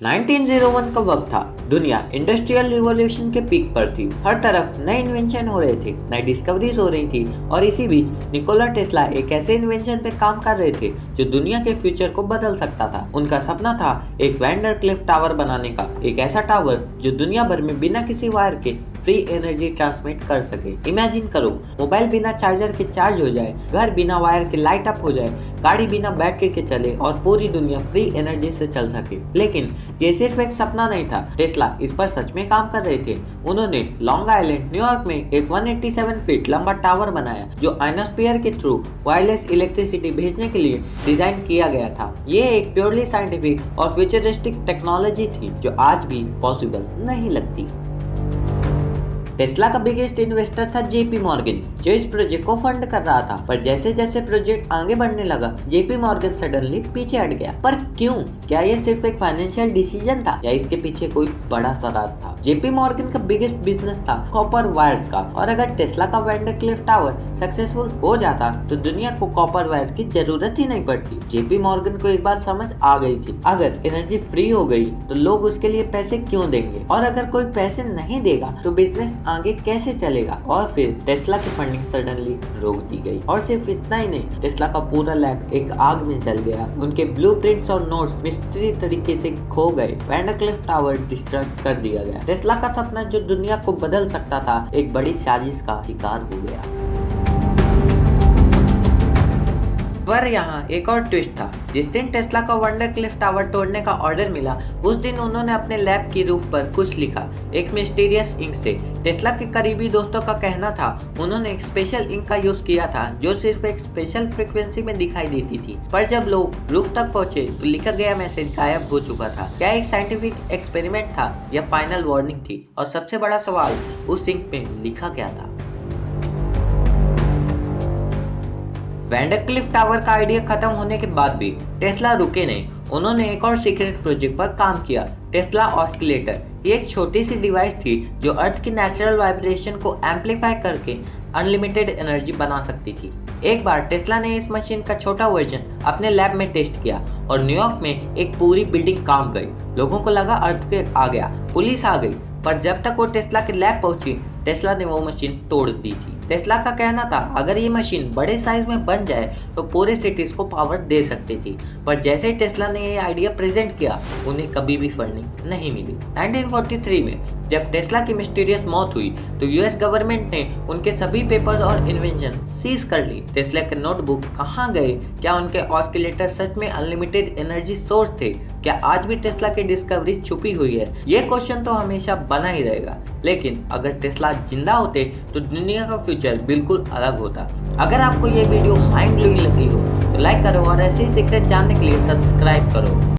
1901 का वक्त था। दुनिया इंडस्ट्रियल रिवॉल्यूशन के पीक पर थी। हर तरफ नए इन्वेंशन हो रहे थे, नई डिस्कवरीज हो रही थी और इसी बीच निकोला टेस्ला एक ऐसे इन्वेंशन पे काम कर रहे थे जो दुनिया के फ्यूचर को बदल सकता था। उनका सपना था एक वैंडरक्लिफ टावर बनाने का, एक ऐसा टावर जो दुनिया भर में बिना किसी वायर के फ्री एनर्जी ट्रांसमिट कर सके। इमेजिन करो, मोबाइल बिना चार्जर के चार्ज हो जाए, घर बिना वायर के लाइट अप हो जाए, गाड़ी बिना बैटरी के चले और पूरी दुनिया फ्री एनर्जी से चल सके। लेकिन ये सिर्फ एक सपना नहीं था, टेस्ला इस पर सच में काम कर रहे थे। उन्होंने लॉन्ग आइलैंड न्यूयॉर्क में एक 187 फीट लंबा टावर बनाया जो आयनोस्फीयर के थ्रू वायरलेस इलेक्ट्रिसिटी भेजने के लिए डिजाइन किया गया था। ये एक प्योरली साइंटिफिक और फ्यूचरिस्टिक टेक्नोलॉजी थी जो आज भी पॉसिबल नहीं लगती। टेस्ला का बिगेस्ट इन्वेस्टर था जेपी मॉर्गन, जो इस प्रोजेक्ट को फंड कर रहा था। पर जैसे जैसे प्रोजेक्ट आगे बढ़ने लगा, जेपी मॉर्गन सडनली पीछे हट गया। पर क्यों? क्या ये सिर्फ एक फाइनेंशियल डिसीजन था या इसके पीछे कोई बड़ा सा राज था? जेपी मॉर्गन का बिगेस्ट बिजनेस था कॉपर वायर्स का, और अगर टेस्ला का वैंडरक्लिफ टावर सक्सेसफुल हो जाता तो दुनिया को कॉपर वायर्स की जरूरत ही नहीं पड़ती। जेपी मॉर्गन को एक बात समझ आ गई थी, अगर एनर्जी फ्री हो गई तो लोग उसके लिए पैसे क्यों देंगे, और अगर कोई पैसे नहीं देगा तो बिजनेस आगे कैसे चलेगा। और फिर टेस्ला की फंडिंग सडनली रोक दी गई। और सिर्फ इतना ही नहीं, टेस्ला का पूरा लैब एक आग में जल गया। उनके ब्लूप्रिंट्स और नोट्स मिस्ट्री तरीके से खो गए। वैंडरक्लिफ टावर डिस्ट्रॉय कर दिया गया। टेस्ला का सपना जो दुनिया को बदल सकता था, एक बड़ी साजिश का शिकार हो गया। पर यहाँ एक और ट्विस्ट था। जिस दिन टेस्ला का वंडरक्लिफ टावर तोड़ने का ऑर्डर मिला, उस दिन उन्होंने अपने लैब की रूफ पर कुछ लिखा, एक मिस्टीरियस इंक से। टेस्ला के करीबी दोस्तों का कहना था उन्होंने एक स्पेशल इंक का यूज किया था जो सिर्फ एक स्पेशल फ्रीक्वेंसी में दिखाई देती थी। पर जब लोग रूफ तक पहुंचे तो लिखा गया मैसेज गायब हो चुका था। क्या एक साइंटिफिक एक्सपेरिमेंट था या फाइनल वार्निंग थी? और सबसे बड़ा सवाल, उस इंक में लिखा क्या था? वैंडरक्लिफ टावर का आइडिया खत्म होने के बाद भी टेस्ला रुके नहीं। उन्होंने एक और सीक्रेट प्रोजेक्ट पर काम किया, टेस्ला ऑस्किलेटर। ये एक छोटी सी डिवाइस थी जो अर्थ की नेचुरल वाइब्रेशन को एम्पलीफाई करके अनलिमिटेड एनर्जी बना सकती थी। एक बार टेस्ला ने इस मशीन का छोटा वर्जन अपने लैब में टेस्ट किया और न्यूयॉर्क में एक पूरी बिल्डिंग कांप गई। लोगों को लगा अर्थक्वेक आ गया, पुलिस आ गई। पर जब तक वो टेस्ला के लैब पहुंची, टेस्ला ने वो मशीन तोड़ दी थी। टेस्ला का कहना था अगर ये मशीन बड़े साइज में बन जाए तो पूरे सिटीज को पावर दे सकती थी। पर जैसे टेस्ला ने ये आइडिया प्रेजेंट किया, उन्हें कभी भी फंडिंग नहीं मिली। 1943 में जब टेस्ला की मिस्टीरियस मौत हुई तो यूएस गवर्नमेंट ने उनके सभी पेपर्स और इन्वेंशन सीज कर ली। टेस्ला के नोटबुक कहाँ गए? क्या उनके ऑस्किलेटर सच में अनलिमिटेड एनर्जी सोर्स थे? क्या आज भी टेस्ला की डिस्कवरी छुपी हुई है? ये क्वेश्चन तो हमेशा बना ही रहेगा। लेकिन अगर टेस्ला जिंदा होते तो दुनिया का फ्यूचर बिल्कुल अलग होता। अगर आपको ये वीडियो माइंड ब्लोइंग लगी हो तो लाइक करो और ऐसे ही सीक्रेट जानने के लिए सब्सक्राइब करो।